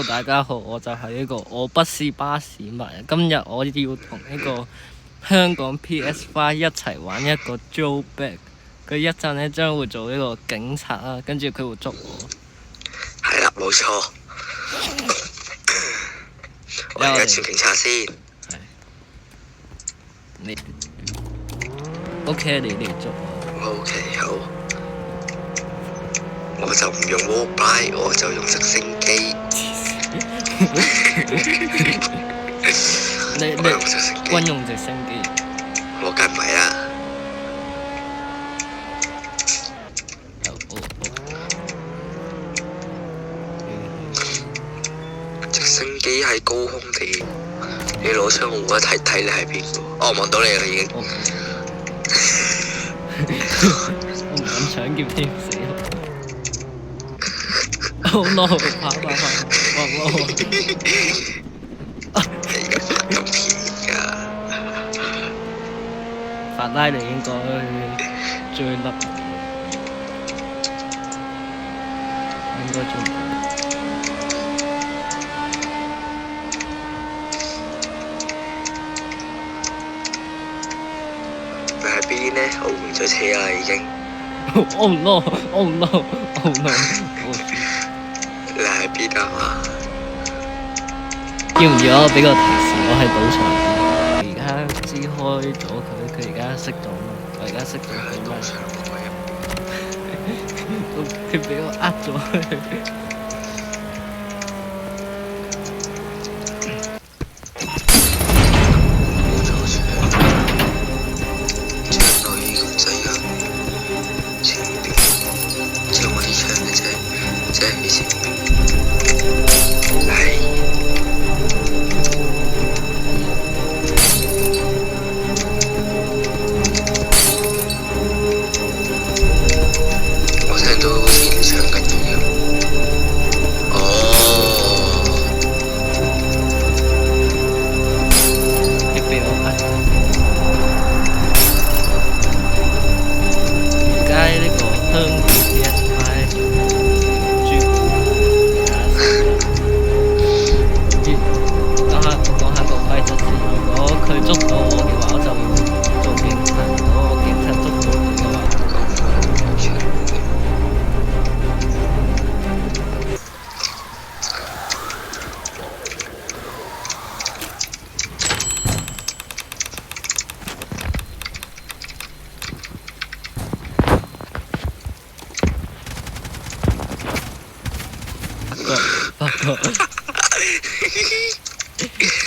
大家好，我就係呢個我不是巴士迷。今日我要同呢個香港 PS5 一齊玩一個 Joe Bag。佢一陣呢將會做呢個警察啦，跟住佢會捉我。係啦，冇錯。我而家轉警察先。你 OK， 你嚟捉我。OK， 好。我就唔用 mobile， 我就用直升機。你軍用直升機？我梗唔係啦。直升機喺高空地，你攞槍我睇睇你係邊個？哦，望到你啦已經。我唔敢搶劫添，死啦！Oh no！ 跑！你而家拍緊片㗎？法拉利應該追甩，應該追唔到。佢喺邊呢？我換咗車啦已經。Oh no！ 你喺邊啊？要唔要我俾個提示？我喺賭場。而家支開咗佢而家熄咗嘛？我而家熄咗佢咪？佢俾我呃咗佢。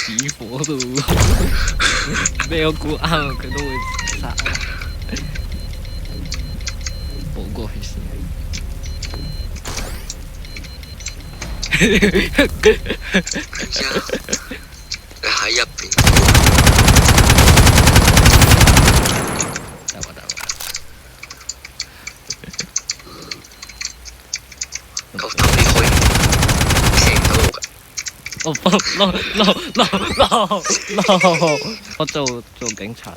死火到俾我估啱，佢都會殺我。補過去先。你喺入邊。得喎。覺得你可以聽到㗎。No！ 我做警察。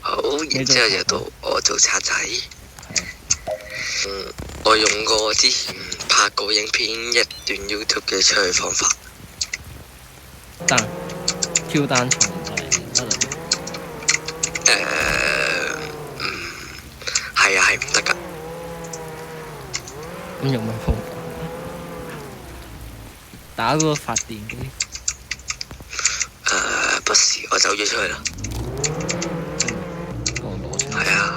好，然之後就到我做賊仔。我用過之前拍過影片一段 YouTube 嘅出去方法。跳單場就係得啦。係啊，係唔得㗎。咁用咩方法？打嗰個發電機。不是，我走咗出去啦。我攞出嚟。係啊。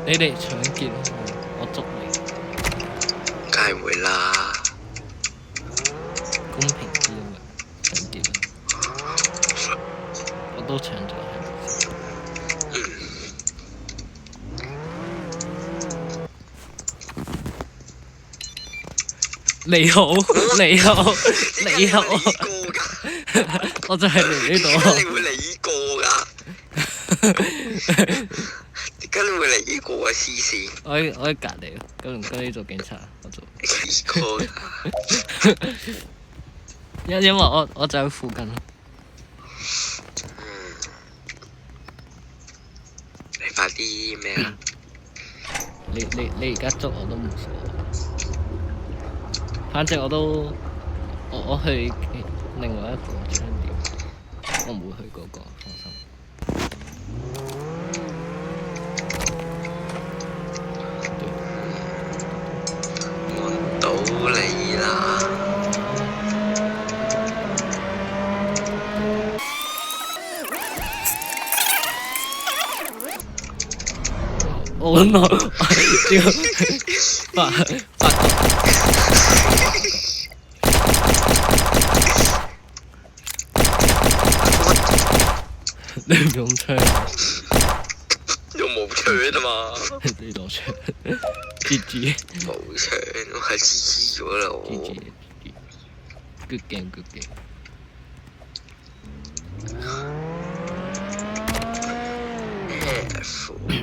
你哋搶劫，我捉你。梗係會啦。公平啲啊嘛，搶劫。我都搶咗。你好。我就係嚟呢度。點解你會嚟呢個㗎？點解你會嚟呢個啊？黐線！我喺隔離，咁唔該你做警察，我做。呢個因為我就喺附近。你快啲咩啊？你而家捉我都冇所謂。係反正我去另外一個商店，我唔會去嗰個，放心。揾到你啦！我攞屌發你唔用槍，用冇槍啊嘛！你攞槍，GG 冇槍，我係黐咗啦我。GG，good game，good game。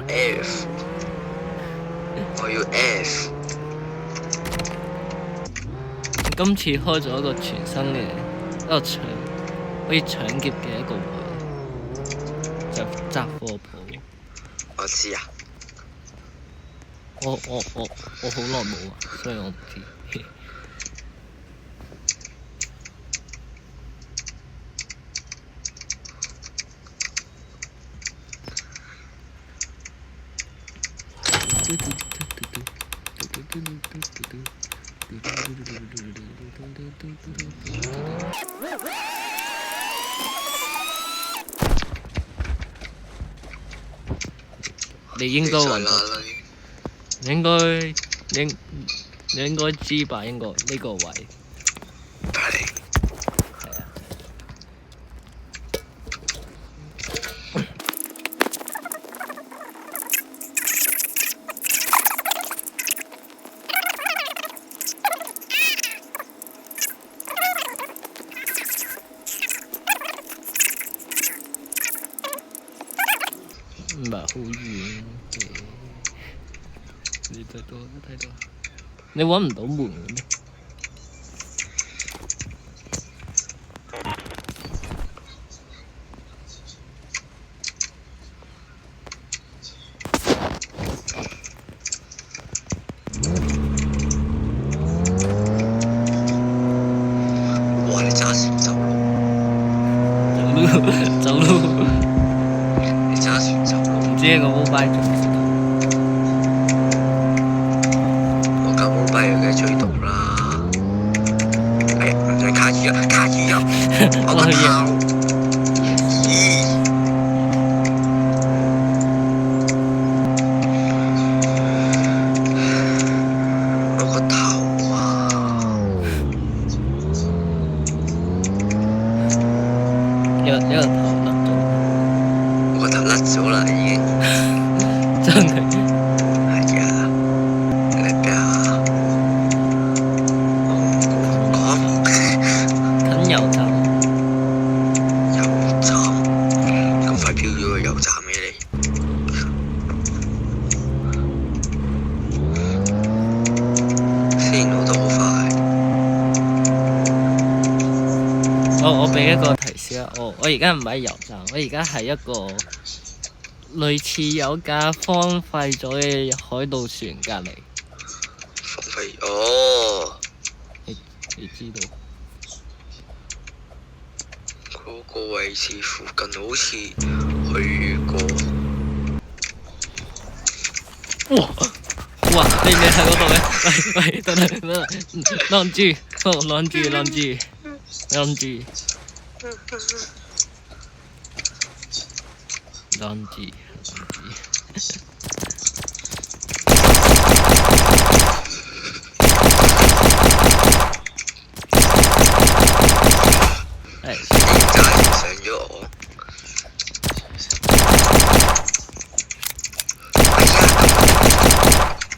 F，我要 F。今次開咗一個全新嘅一個可以搶劫嘅一個位，就雜貨鋪。我知啊。我好耐冇啊，所以我唔知。你應該揾到，你應該知吧？應該呢個位。係啊。唔係好遠嘅，你睇到，你揾唔到門嘅咩？哇！你揸船走路，走路。你揸船走路。唔知個 mobile 做唔做到？我架 mobile 梗係追到啦。哎呀，唔想卡住啊！卡住啊！我個頭。咦？我個頭啊！一個頭甩咗。我個頭甩咗啦，已經。真係。係啊，叻㗎。我唔講。近油站。油站，咁快飆咗個油站嘅你？先攞得好快。我俾一個提示啊！我而家唔係油站，我而家係一個類似有架荒廢咗嘅海盜船隔離。荒廢哦！你知道？嗰個位置附近好似去過。哇！你喺嗰度咩？喂，等等，晾住，晾住。係。揸船上咗我。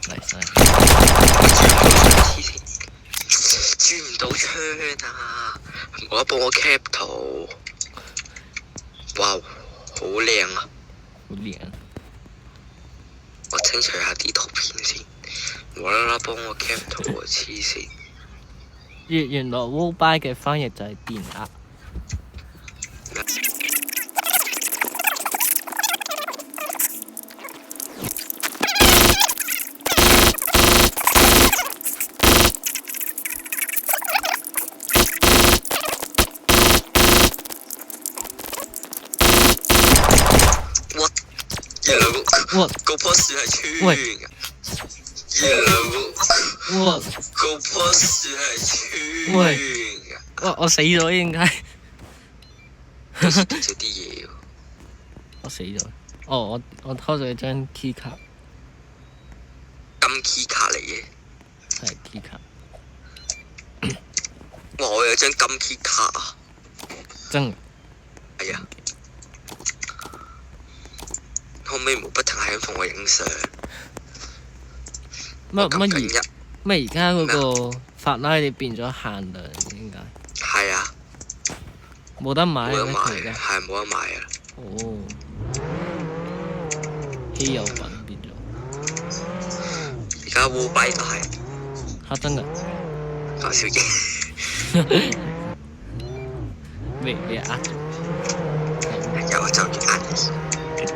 嚟晒。轉唔到槍啊！我幫我 cap 圖。哇，好靚啊！好靚。我清除下啲圖片先，無啦啦幫我 cap 圖啊！黐線。原來 mobile 嘅翻譯就係電壓。哇嗰棵樹係村喂㗎。嗰哇棵樹係村喂㗎。哇！我死咗應該，好似跌咗啲嘢喎。我死咗。哦，我偷咗一張 key 卡，金 key 卡嚟嘅。係 key 卡，哇！我有張金 key 卡啊。真嘅。係啊。可唔可以無不停係咁同我影相？乜乜緊一而家嗰個法拉利變咗限量，點解？係啊，冇得買咩？冇得買佢而家？係冇得買啊！哦，稀有品變咗。而家烏幣都係嚇真㗎？搞笑嘢，未呃咗。有就要呃你。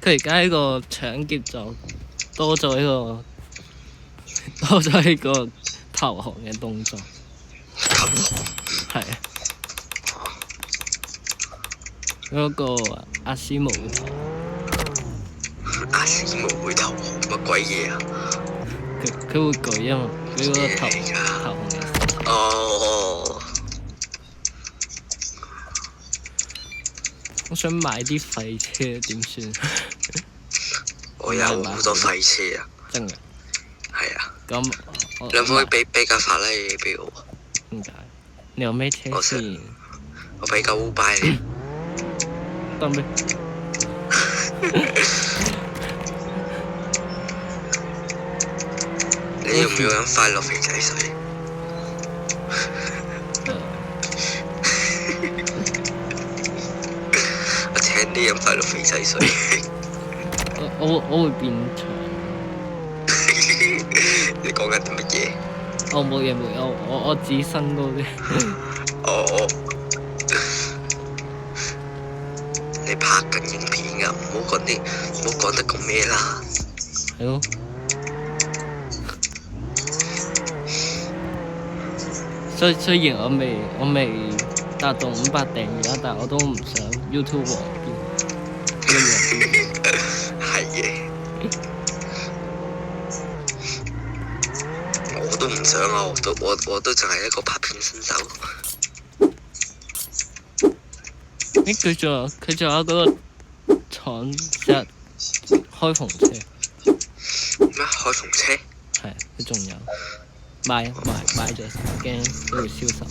佢而家呢個搶劫就多咗呢個投降嘅動作，係啊，嗰個阿斯冇頭，阿斯冇會投降乜鬼嘢啊？佢會舉啊嘛，佢嗰個投咩嚟㗎降嘅。哦，我想買啲廢車點算？我有好多廢車啊！真嘅。係啊，咁我你可唔可以俾架法拉利俾我？點解？你有咩車我想先？我俾架烏拜你。得咩？你要唔要飲快樂肥仔水？我請你飲快樂肥仔水。我會變長。你講緊啲乜嘢？我冇嘢，我指身高啲。哦，你拍緊影片㗎，唔好講得咁咩啦。係咯。雖然我未達到500訂閱，但我都唔想 YouTube 黃標。係嘅。我都唔想啊！我都淨係一個拍片新手。佢仲有嗰個廠日開篷車。咩開篷車？係，佢仲有買咗，驚佢會銷售。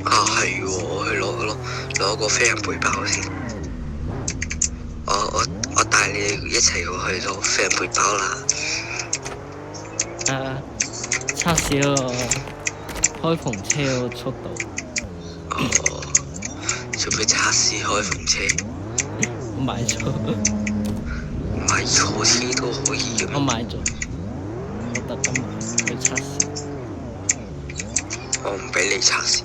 啊係喎，我去攞個飛人背包先。我帶你一齊去攞飛人背包啦。測試嗰個開篷車嗰個速度。哦，準備測試開篷車。我買咗。買錯車都可以嘅咩？我買咗，我特登買去測試。我唔俾你測試。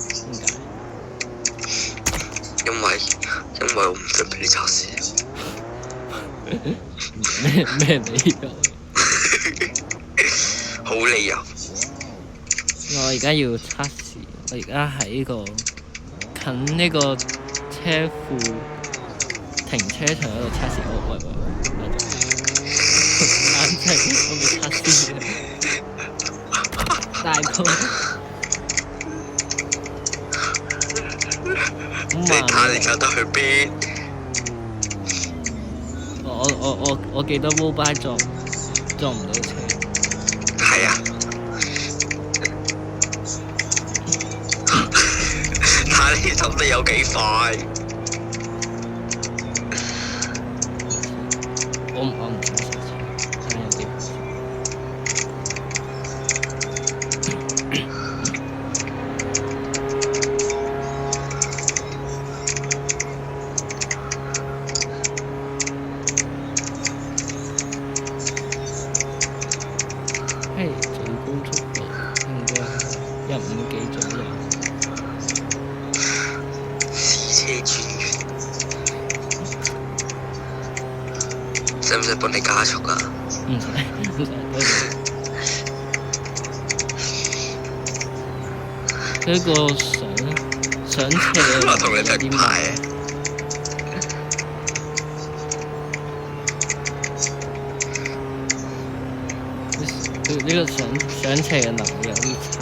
點解？因為我唔想俾你測試。咩理由？好理由。我而家要測試，我而家喺呢個近呢個車庫停車場嗰度測試。喂，冷靜，我未測試。大哥，你睇你走得去邊？我記得 mobile 撞唔到車。係啊。睇你走得有幾快？我唔睇車，睇下有幾快。最高速度應該150幾左右。試車專員，使唔使幫你加速啊？唔使唔使，多謝。呢個上斜我同你有啲平排啊！呢個上斜嘅能力有啲差。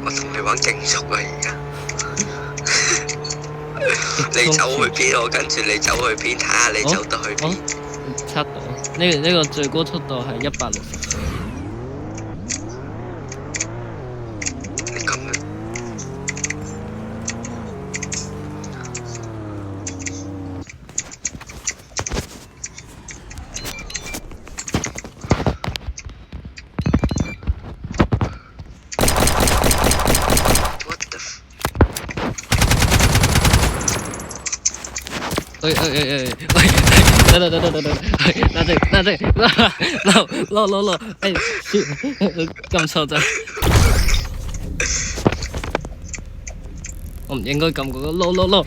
我同你玩競速啊！而家你走去邊，我跟住你走去邊，睇下你走得去邊。測到呢個最高速度係164。你咁樣，what the？喂，等陣，攞，撳錯掣，我唔應該撳嗰個攞，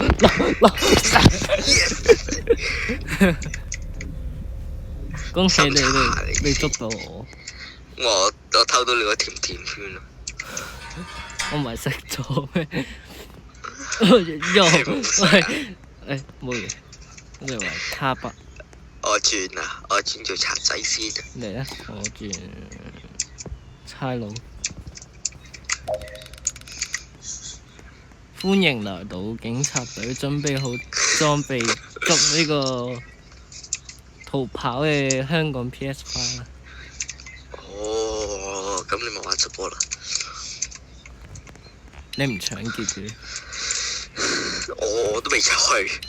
恭喜你捉到我，我偷到你個甜甜圈啊！我唔係食咗咩？喂，冇嘢，我哋話卡巴。我轉啊！我轉做賊仔先啊！嚟啊！我轉差佬。歡迎來到警察隊，準備好裝備，捉呢個逃跑嘅香港 PS5 啦！哦，咁你咪玩直播啦！你唔搶劫嘅？我都未出去。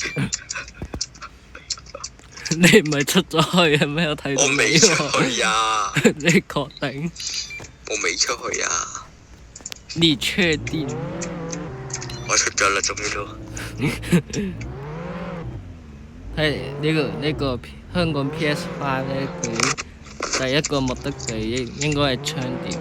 你唔係出咗去嘅咩？我睇到我未出去啊！你確定？我未出去啊！你確定？我出咗啦，終於都。睇呢個香港 PS5咧，佢第一個目的地應該係槍店。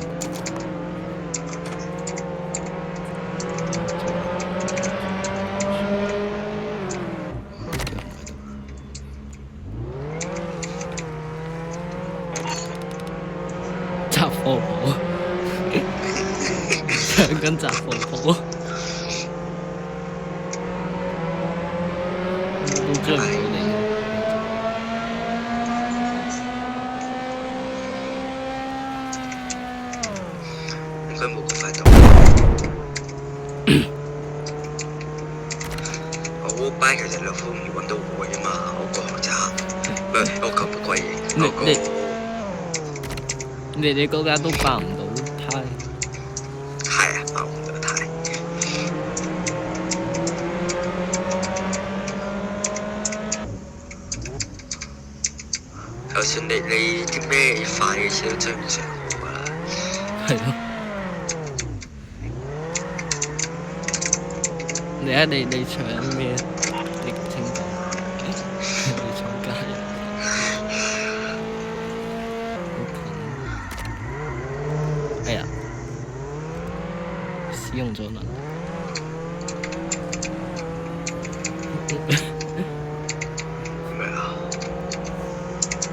雜貨鋪，搶緊雜貨鋪，都追唔到你。應該冇咁快到。我班其實兩方面揾到我嘅嘛，我個學渣，唔係我求乜鬼嘢？你嗰間都爆唔到胎。係啊，爆唔到胎。就算你啲咩快嘅車都追唔上我㗎啦。係咯。你搶咩？你清講。你搶家人。哎呀，使用咗能力。咩啊？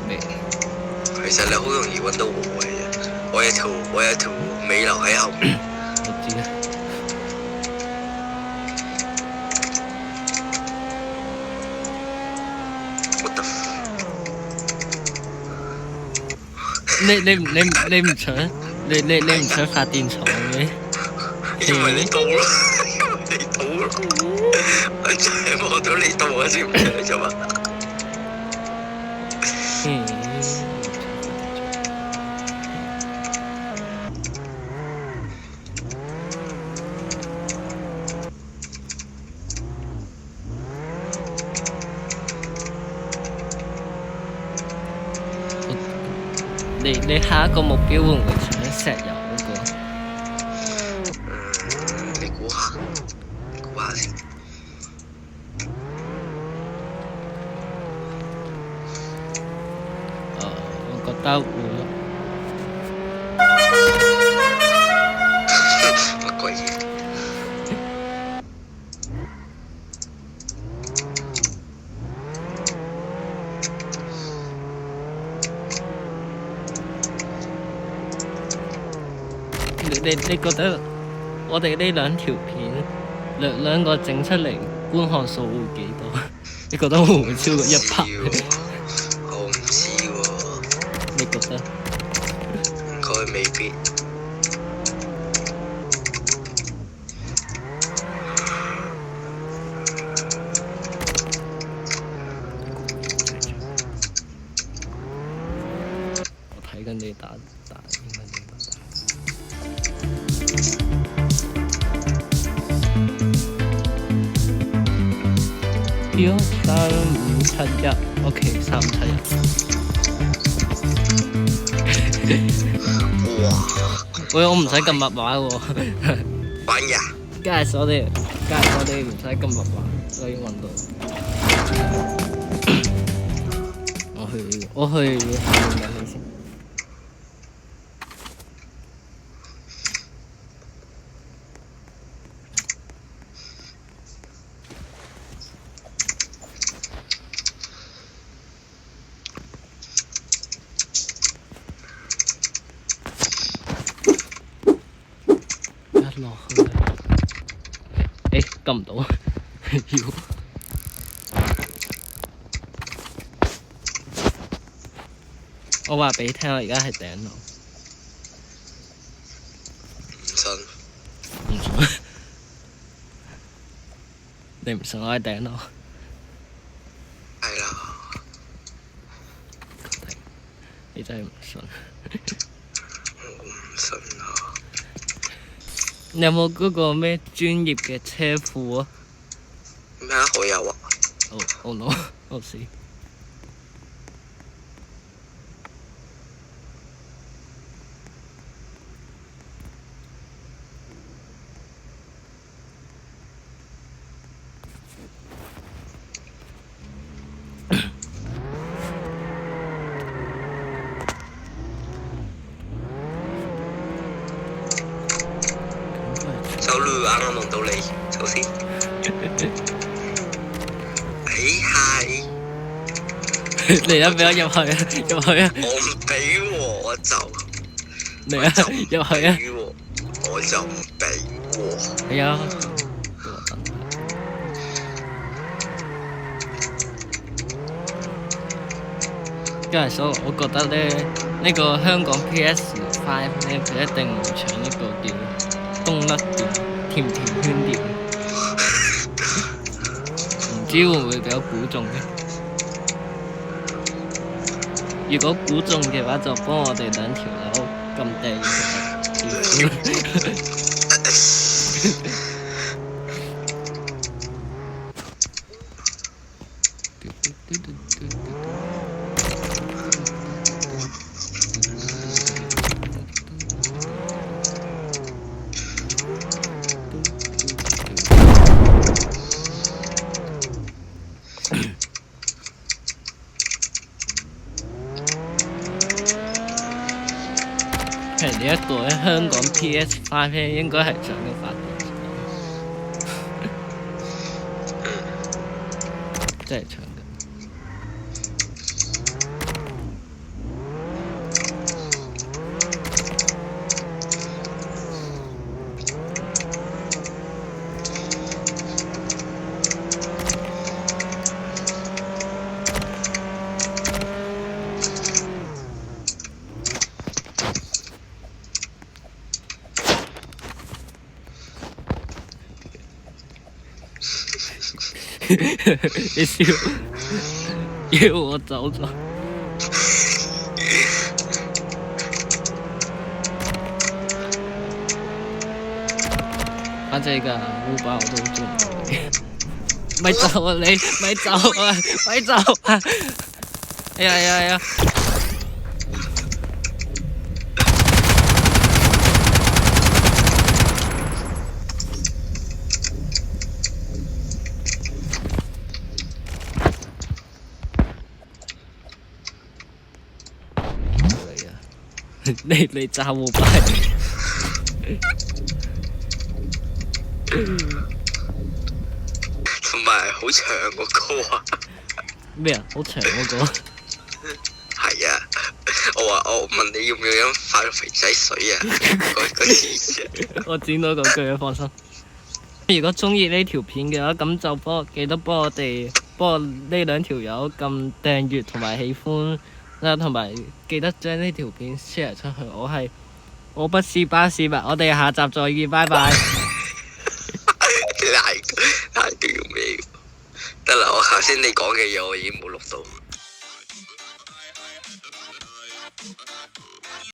未。其實你好容易揾到我嘅啫，我有條尾流喺後面。我知啦。你唔搶？你唔搶發電廠嘅？因為你到咯，因為你到咯，我真係望到你到我先唔搶啫嘛。你下一個目標會唔會搶石油嗰個？你估下先。我覺得會咯。乜鬼嘢？你覺得我哋呢兩條片兩個整出嚟觀看數會幾多？你覺得會唔會超過100？我唔知喎。你覺得？應該未必。我睇緊你打應該點打？P 3571 OK 3571。哇！喂，我唔使撳密碼喎。玩呀！梗係我哋唔使撳密碼，我已經揾到。我去下面遊戲先。落去，撳唔到，要我話俾你聽，我而家係頂樓，唔信？唔信？你唔信我係頂樓？係啦。你真係唔信？我唔信啊！你有冇嗰個咩專業嘅車庫啊？咩啊？我有啊。Oh no！我試。走路啱啱望到你，首先。係。嚟啊！俾我入去啊！入去啊！我唔俾喎，我就。嚟啊！入去啊！我就唔俾喎。係啊。因為所以我覺得咧，呢個香港 PS5咧，佢一定會搶一個叫冬甩碟、甜甜圈碟，唔知會唔會比較估中嘅？如果估中嘅話，就幫我哋兩條友撳訂閱。係呢一個咧，香港 PS5咧應該係上緊發電，真係搶緊。你笑，要我走咗。反正㗎，烏巴我都好中意。咪走啊你！咪走啊！咪走啊！哎呀呀呀！你炸我牌，同埋好長個歌啊！咩啊？好長嗰個？係啊，我問你要唔要飲快樂肥仔水啊？嗰次我剪到嗰句啊，放心。如果中意呢條片嘅話，咁就記得幫我呢兩條友撳訂閱同埋喜歡啦，同埋記得將呢條片 share 出去。我不是巴士吧，我哋下集再見，拜拜。拉到要咩？得啦，我頭先你講嘅嘢我已經冇錄到。